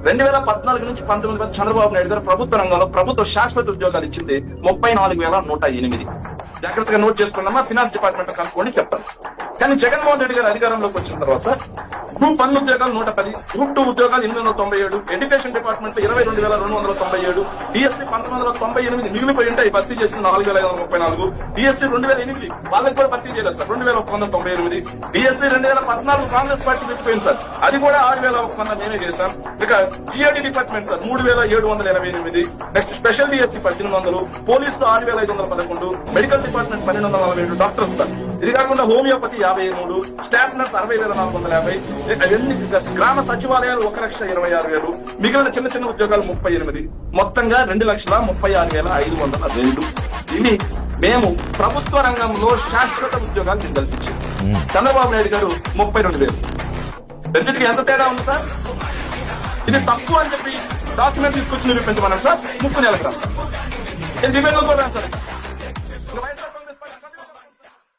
2014 నుంచి 19 మధ్య చంద్రబాబు నాయుడు గారు ప్రభుత్వ రంగంలో ప్రభుత్వ శాశ్వత ఉద్యోగాలు ఇచ్చింది 34,108. జాగ్రత్తగా నోట్ చేసుకున్నామా, ఫినాన్స్ డిపార్ట్మెంట్ కనుక్కోండి చెప్తాను. కానీ జగన్మోహన్ రెడ్డి గారు అధికారంలోకి వచ్చిన తర్వాత గ్రూప్ 1 ఉద్యోగాలు 110, గ్రూప్ 2 ఉద్యోగాలు 897, ఎడ్యుకేషన్ డిపార్ట్మెంట్ 22,297, డిఎస్సీ 1998 మిగిలిపోయి ఉంటాయి, భర్తీ చేసిన 4,534, డిఎస్సీ 2008 వాళ్ళకి కూడా భర్తీ చేయలేదు సార్, 2,198, డిఎస్సీ 2014 కాంగ్రెస్ పార్టీ పెట్టిపోయింది సార్, అది కూడా 6,100 మేమే చేశాం. ఇక GID department sir 3,788, next special DSC 1,800, పోలీసులు 6,511, మెడికల్ డిపార్ట్మెంట్ 1,247, డాక్టర్స్ సార్. ఇది కాకుండా హోమియోపతి 53, స్టాఫ్ నర్స్ 60,450, అవన్నీ గ్రామ సచివాలయాలు 1,26,000, మిగిలిన చిన్న చిన్న ఉద్యోగాలు 38, మొత్తంగా 2,36,502. ఇవి మేము ప్రభుత్వ రంగంలో శాశ్వత ఉద్యోగాలు మేము కల్పించాం. చంద్రబాబు నాయుడు గారు 32,000. రెండింటికి ఎంత తేడా ఉంది సార్? ఇది తక్కువ అని చెప్పి డాక్యుమెంట్ తీసుకొచ్చి నిరూపించమన్నారు సార్. 30 నెలలకు నేను డిబేట్ కూడా సార్.